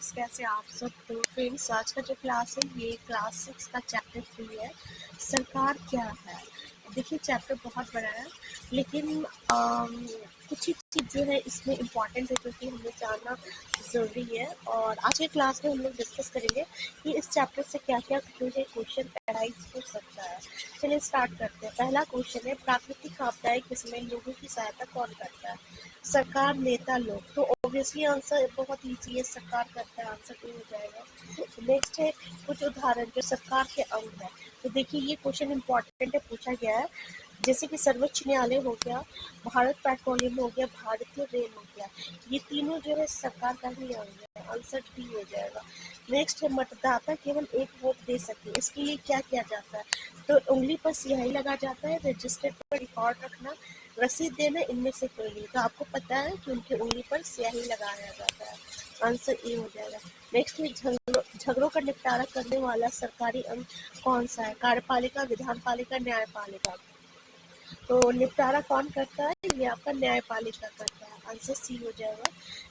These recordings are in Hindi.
फ्रेंड्स, कैसे आप सब? तो फ्रेंड्स, आज का जो क्लास है ये क्लास 6 का चैप्टर 3 है, सरकार क्या है। देखिए चैप्टर बहुत बड़ा है, लेकिन कुछ ही चीज़ जो है इसमें इम्पॉर्टेंट है जो कि हमें जानना ज़रूरी है। और आज के क्लास में हम लोग डिस्कस करेंगे कि इस चैप्टर से क्या क्या जो है क्वेश्चन अराइज हो सकता है। चलिए स्टार्ट करते हैं। पहला क्वेश्चन है, प्राकृतिक आपदाएं किसमें लोगों की सहायता कौन करता है? सरकार, नेता, लोग। तो ऑब्वियसली आंसर बहुत ईजी है, सरकार करता है, आंसर भी हो जाएगा। नेक्स्ट है कुछ उदाहरण जो सरकार के अंग है। तो देखिए ये क्वेश्चन इंपॉर्टेंट है, पूछा गया है। जैसे कि सर्वोच्च न्यायालय हो गया, भारत पेट्रोलियम हो गया, भारतीय रेल हो गया, ये तीनों जो है सरकार का ही अंग है, आंसर भी हो जाएगा। नेक्स्ट है मतदाता केवल एक वोट दे सके, इसके लिए क्या किया जाता है? तो उंगली पर स्याही लगा जाता है, रजिस्टर पर रिकॉर्ड रखना, रसीद देना, इनमें से कोई नहीं। तो आपको पता है कि उनकी उंगली पर स्याही लगाया जाता है, आंसर ए हो जाएगा। नेक्स्ट है झगड़ों का निपटारा करने वाला सरकारी अंग कौन सा है? कार्यपालिका, विधानपालिका, न्यायपालिका। तो निपटारा कौन करता है? ये आपका न्यायपालिका करता है, आंसर सी हो जाएगा।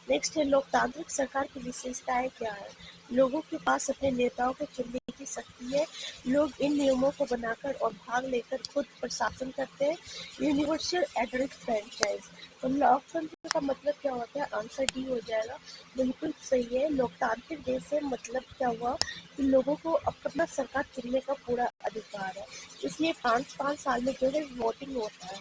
नेक्स्ट है लोकतांत्रिक सरकार की विशेषताएं क्या है? लोगों के पास अपने नेताओं को चुनने की शक्ति है, लोग इन नियमों को बनाकर और भाग लेकर खुद प्रशासन करते हैं, यूनिवर्सल एडल्ट फ्रेंचाइज। तो लोकतंत्र का मतलब क्या होता है? आंसर डी हो जाएगा, बिल्कुल सही है। लोकतांत्रिक देश से मतलब क्या हुआ कि लोगों को अपना सरकार चुनने का पूरा अधिकार है, इसलिए 5-5 साल में जो है वोटिंग होता है,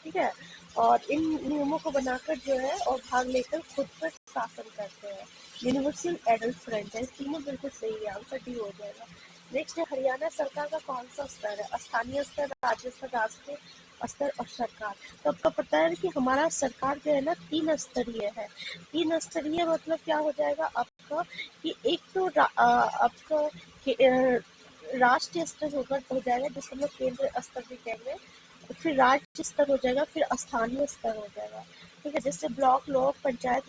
ठीक है। और इन नियमों को बनाकर जो है और भाग लेकर खुद पर शासन करते हैं। यूनिवर्सल एडल्ट फ्रेंचाइज, तीनों बिल्कुल सही है, आंसर डी हो जाएगा। नेक्स्ट है हरियाणा सरकार का कौन सा स्तर है? स्थानीय स्तर, राज्य स्तर, राष्ट्रीय स्तर और सरकार। तो आपको पता है कि हमारा सरकार जो है ना 3 स्तरीय है। 3 स्तरीय मतलब क्या हो जाएगा आपका कि एक तो आपका राष्ट्रीय स्तर होकर हो जाएगा, जिसको हम लोग केंद्र स्तर भी कहेंगे, फिर राज्य स्तर हो जाएगा, फिर स्थानीय स्तर हो जाएगा, ठीक है। जैसे ब्लॉक, लोक पंचायत,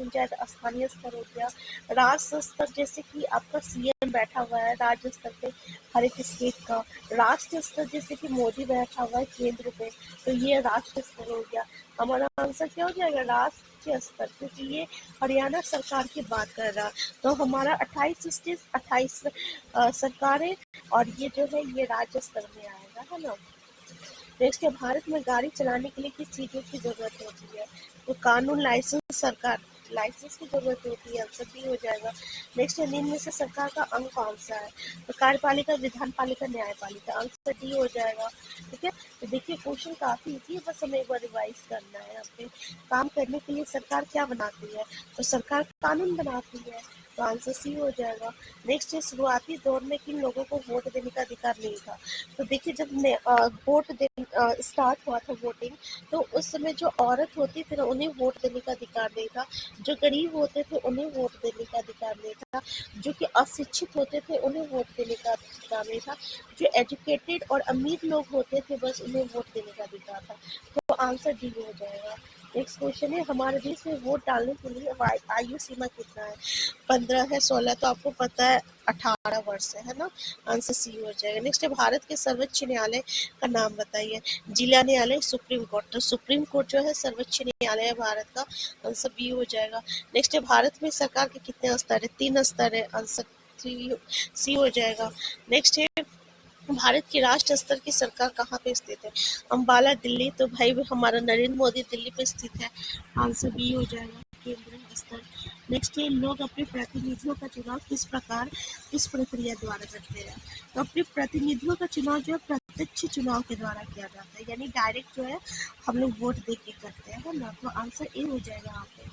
स्थानीय स्तर हो गया। राज्य स्तर जैसे कि आपका सीएम बैठा हुआ है राज्य स्तर पे हर एक स्टेट का। राष्ट्रीय स्तर जैसे कि मोदी बैठा हुआ है केंद्र पे, तो ये राष्ट्रीय स्तर हो गया। हमारा आंसर क्या हो जाएगा? राष्ट्रीय स्तर, क्योंकि ये हरियाणा सरकार की बात कर रहा। तो हमारा 28 स्टेट, 28 सरकारें, और ये जो है ये राज्य स्तर में आएगा, है ना। नेक्स्ट है भारत में गाड़ी चलाने के लिए किस चीज़ों की जरूरत होती है? तो कानून, लाइसेंस, सरकार लाइसेंस की जरूरत होती है, आंसर भी हो जाएगा। नेक्स्ट है निम्न में से सरकार का अंग कौन सा है? तो कार्यपालिका, विधानपालिका, न्यायपालिका, आंसर डी हो जाएगा, ठीक है। तो देखिए क्वेश्चन काफी इजी है, बस हमें एक बार रिवाइज करना है। यहाँ पे काम करने के लिए सरकार क्या बनाती है? तो सरकार कानून बनाती है, तो आंसर सी हो जाएगा। नेक्स्ट है शुरुआती दौर में किन लोगों को वोट देने का अधिकार नहीं था? तो देखिए जब वोट स्टार्ट हुआ था वोटिंग, तो उस समय जो औरत होती थी ना उन्हें वोट देने का अधिकार नहीं था, जो गरीब होते थे उन्हें वोट देने का अधिकार नहीं था, जो कि अशिक्षित होते थे उन्हें वोट देने का अधिकार नहीं था, जो एजुकेटेड और अमीर लोग होते थे बस उन्हें वोट देने का अधिकार था। तो आंसर डी हो जाएगा। नेक्स्ट क्वेश्चन है हमारे देश में वोट डालने के लिए आयु सीमा कितना है? 15 है, 16, तो आपको पता है 18 वर्ष है ना, आंसर सी हो जाएगा। नेक्स्ट है भारत के सर्वोच्च न्यायालय का नाम बताइए। जिला न्यायालय, सुप्रीम कोर्ट। तो सुप्रीम कोर्ट जो है सर्वोच्च न्यायालय है भारत का, आंसर बी हो जाएगा। नेक्स्ट है भारत में सरकार के कितने स्तर है? 3 स्तर है, आंसर सी हो जाएगा। नेक्स्ट है भारत की राष्ट्र स्तर की सरकार कहाँ पे स्थित है? अम्बाला, दिल्ली। तो भाई हमारा नरेंद्र मोदी दिल्ली पे स्थित है, आंसर बी हो जाएगा, केंद्रीय स्तर। नेक्स्ट है लोग अपने प्रतिनिधियों का चुनाव किस प्रकार, किस प्रक्रिया द्वारा करते हैं? तो अपने प्रतिनिधियों का चुनाव जो है प्रत्यक्ष चुनाव के द्वारा किया जाता है, यानी डायरेक्ट जो है हम लोग वोट दे के करते हैं, है ना। तो आंसर ए हो जाएगा यहाँ पे।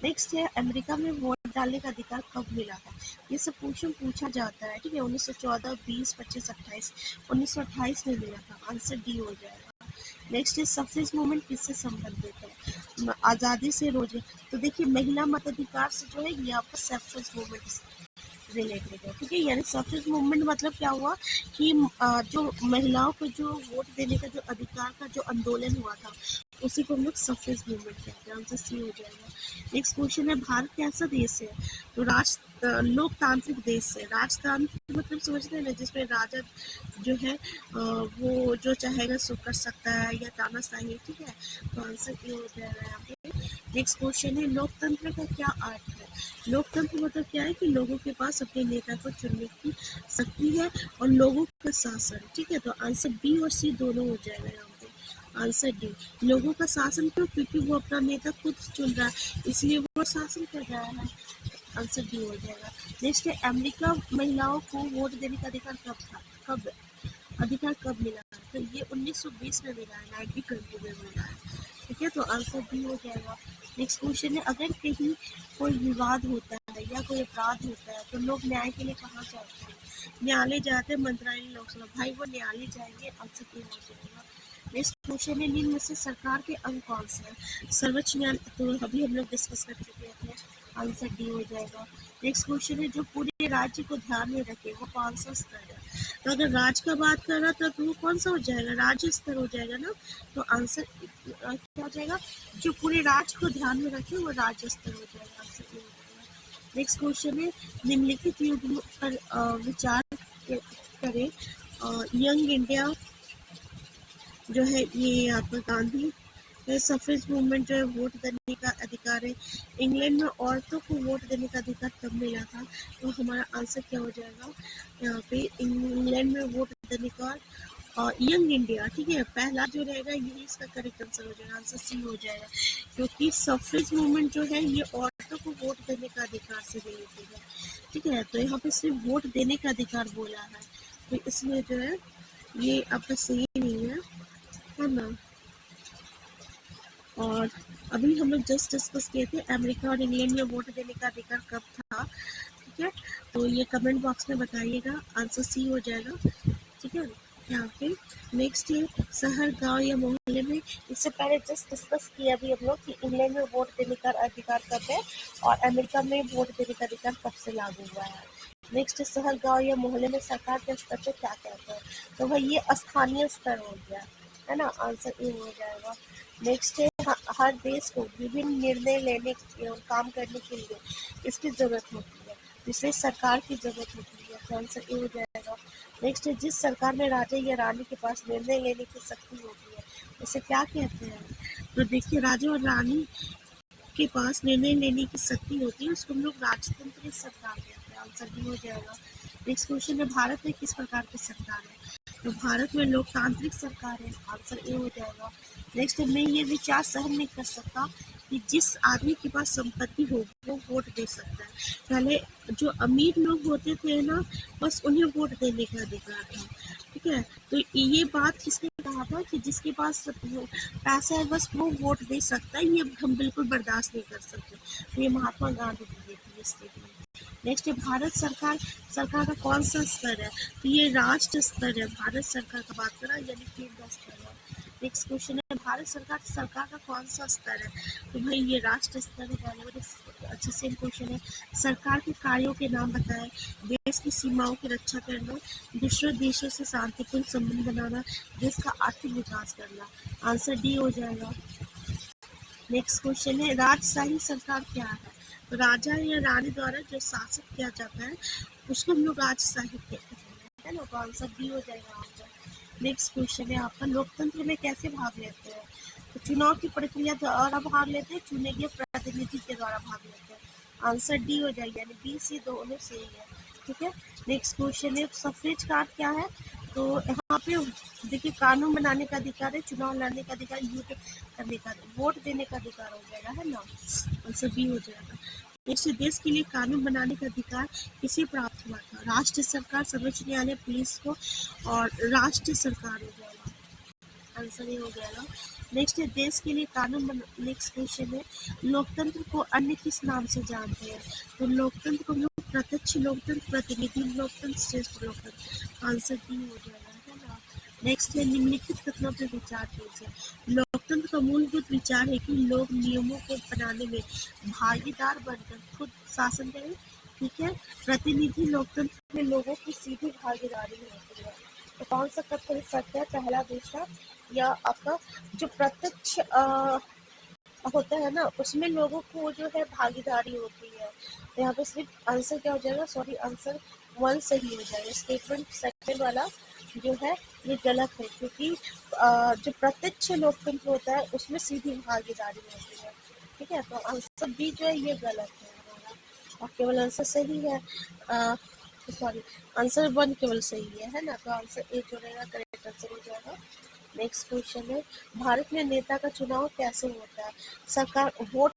नेक्स्ट है अमेरिका में वोट डालने का अधिकार कब मिला था? ये सब क्वेश्चन पूछा जाता है, ठीक है। 1914, 20, 25, 28। 1928 में मिला था, आंसर डी हो जाएगा। नेक्स्ट है सफेज मूवमेंट किससे संबंधित है? आज़ादी से रोजे। तो देखिए महिला मताधिकार से जो है ये आपका सफेज मूवमेंट रिलेटेड है, ठीक है। यानी सफेज मूवमेंट मतलब क्या हुआ कि जो महिलाओं को जो वोट देने का जो अधिकार का जो आंदोलन हुआ था उसी को हम लोग सफेज मूवमेंट कहते हैं, आंसर सी हो जाएगा। नेक्स्ट क्वेश्चन है भारत कैसा देश है? तो लोकतांत्रिक देश है। राजतांत्रिक मतलब समझते हैं ना, जिसमें राजा जो है वो जो चाहेगा सो कर सकता है, या तानाशाही, ठीक है। तो आंसर ये हो जाएगा यहाँ पे। नेक्स्ट क्वेश्चन है लोकतंत्र का क्या अर्थ है। लोकतंत्र मतलब क्या है कि लोगों के पास अपने नेता को चुनने की शक्ति है और लोगों का शासन। ठीक है, तो आंसर बी और सी दोनों हो जाएगा यहाँ पे। आंसर डी, लोगों का शासन क्यों, क्योंकि वो अपना नेता खुद चुन रहा है इसलिए वो शासन कर रहा है। आंसर डी हो जाएगा। नेक्स्ट है अमेरिका महिलाओं को वोट देने का अधिकार कब मिला है? तो ये 1920 में मिला है, 1920 में मिला है। ठीक है, तो आंसर बी हो जाएगा। नेक्स्ट क्वेश्चन है अगर कहीं कोई विवाद होता है या कोई अपराध होता है तो लोग न्याय के लिए कहाँ जाते हैं? न्यायालय जाते हैं, मंत्रालय, लोकसभा। भाई वो न्यायालय जाएंगे। आंसर बी हो जाएगा। नेक्स्ट क्वेश्चन है निम्न में से सरकार के अंग कौन से हैं? सर्वोच्च न्यायालय, तो अभी हम लोग डिस्कस कर चुके हैं। आंसर डी हो जाएगा। नेक्स्ट क्वेश्चन है जो पूरे राज्य को ध्यान में रखे वो कौन सा स्तर है? तो अगर राज्य का बात कर रहा था तो वो कौन सा हो जाएगा? राज्य स्तर हो जाएगा ना। तो आंसर क्या हो जाएगा? जो पूरे राज्य को ध्यान में रखे वो राज्य स्तर हो जाएगा। आंसर ये हो जाएगा। नेक्स्ट क्वेश्चन है निम्नलिखित युग पर विचार करें। यंग इंडिया जो है ये यहाँ पर गांधी सफेज मूवमेंट जो है वोट देने का अधिकार है। इंग्लैंड में औरतों को वोट देने का अधिकार कब मिला था? तो हमारा आंसर क्या हो जाएगा यहाँ पे? इंग्लैंड में वोट देने का यंग इंडिया। ठीक है, पहला जो रहेगा यही इसका करेक्ट आंसर हो जाएगा। आंसर सी हो जाएगा क्योंकि सफेज मूवमेंट जो है ये औरतों को वोट देने का अधिकार से रिलेटेड है। ठीक है, तो यहाँ पे सिर्फ वोट देने का अधिकार बोला है तो इसलिए जो है ये आपका सही नहीं है ना। और अभी हम लोग जस्ट डिस्कस किए थे अमेरिका और इंग्लैंड में वोट देने का अधिकार कब था। ठीक है, तो ये कमेंट बॉक्स में बताइएगा। आंसर सी हो जाएगा। ठीक है, यहाँ पे नेक्स्ट है शहर, गांव या मोहल्ले में। इससे पहले जस्ट डिस्कस किया अभी हम लोग कि इंग्लैंड में वोट देने का अधिकार कब है और अमेरिका में वोट देने का अधिकार कब से लागू हुआ है। नेक्स्ट शहर, गांव या मोहल्ले में सरकार के स्तर पे क्या कहते हैं? तो भाई ये स्थानीय स्तर हो गया है ना। आंसर ए हो जाएगा। नेक्स्ट है हर देश को विभिन्न निर्णय लेने काम करने के लिए इसकी जरूरत होती है, जिससे सरकार की जरूरत होती है। तो आंसर ए हो जाएगा। नेक्स्ट है जिस सरकार में राजा या रानी के पास निर्णय लेने की शक्ति होती है उसे क्या कहते हैं? तो देखिए राजा और रानी के पास निर्णय लेने की शक्ति होती है उसको हम लोग राजतंत्र सरकार कहते हैं। आंसर डी हो जाएगा। नेक्स्ट क्वेश्चन है भारत में किस प्रकार की सरकार है? तो भारत में लोकतांत्रिक सरकार है। आंसर ए हो जाएगा। नेक्स्ट है मैं ये विचार सहन नहीं कर सकता कि जिस आदमी के पास संपत्ति हो वो वोट दे सकता है। पहले जो अमीर लोग होते थे ना बस उन्हें वोट देने का अधिकार था। ठीक है, तो ये बात किसने कहा था कि जिसके पास पैसा है बस वो वोट दे सकता है, ये हम बिल्कुल बर्दाश्त नहीं कर सकते। तो ये महात्मा गांधी ने दी थी स्टेटमेंट। नेक्स्ट है भारत सरकार का कौन सा स्तर है? तो ये राष्ट्र स्तर है। भारत सरकार का बात करा यानी केंद्र स्तर है। नेक्स्ट क्वेश्चन है भारत सरकार का कौन सा स्तर है? तो भाई ये राष्ट्र स्तर है। पहले अच्छा सेम क्वेश्चन है सरकार के कार्यों के नाम बताएं। देश की सीमाओं की रक्षा करना, दूसरे देशों से शांतिपूर्ण संबंध बनाना, देश का आर्थिक विकास करना। आंसर डी हो जाएगा। नेक्स्ट क्वेश्चन है राजशाही सरकार क्या है? तो राजा या रानी द्वारा जो शासित किया जाता है उसको हम लोग राजशाही कहते हैं, है ना। तो आंसर डी हो जाएगा आपका। नेक्स्ट क्वेश्चन है आपका लोकतंत्र में कैसे भाग लेते हैं? तो चुनाव की प्रक्रिया द्वारा भाग लेते हैं, चुने गए प्रतिनिधि के द्वारा भाग लेते हैं। आंसर डी हो जाएगा यानी बी सी दोनों सही है। ठीक है, नेक्स्ट क्वेश्चन है सफेज कार्ड क्या है? तो यहाँ पे देखिए कानून बनाने का अधिकार है, चुनाव लड़ने का अधिकार, युद्ध करने का, वोट देने का अधिकार हो जाएगा, है ना। आंसर बी हो जाएगा। नेक्स्ट देश के लिए कानून बनाने का अधिकार किसे प्राप्त हुआ था? राष्ट्र सरकार, सर्वोच्च न्यायालय, पुलिस को और राष्ट्र सरकार हो जाएगा। आंसर ये हो जाएगा। नेक्स्ट है देश के लिए कानून नेक्स्ट क्वेश्चन है लोकतंत्र को अन्य किस नाम से जानते हैं? तो लोकतंत्र को लोग प्रत्यक्ष लोकतंत्र, प्रतिनिधि लोकतंत्र, श्रेष्ठ लोकतंत्र। आंसर डी हो जाएगा, है ना। नेक्स्ट है निम्नलिखित कथनों पर विचार कीजिए। लोकतंत्र का मूलभूत विचार है कि लोग नियमों को बनाने में भागीदार बनकर खुद शासन करें। ठीक है, प्रतिनिधि लोकतंत्र में लोगों की सीधी भागीदारी होती है। तो कौन सा कथन सत्य है? पहला, दूसरा या आपका जो प्रत्यक्ष होता है ना उसमें लोगों को जो है भागीदारी होती है। तो यहाँ पे सिर्फ आंसर क्या हो जाएगा? सॉरी, आंसर 1 सही हो जाएगा। स्टेटमेंट सेकंड वाला जो है ये गलत है क्योंकि जो प्रत्यक्ष लोकतंत्र होता है उसमें सीधी भागीदारी होती है। ठीक है, तो आंसर बी जो है ये गलत है हमारा, और केवल आंसर सही है, सॉरी आंसर 1 केवल सही है ना, तो आंसर ए जो रहेगा करेक्ट आंसर हो जाएगा। नेक्स्ट क्वेश्चन है, भारत में नेता का चुनाव कैसे होता है? सरकार वोट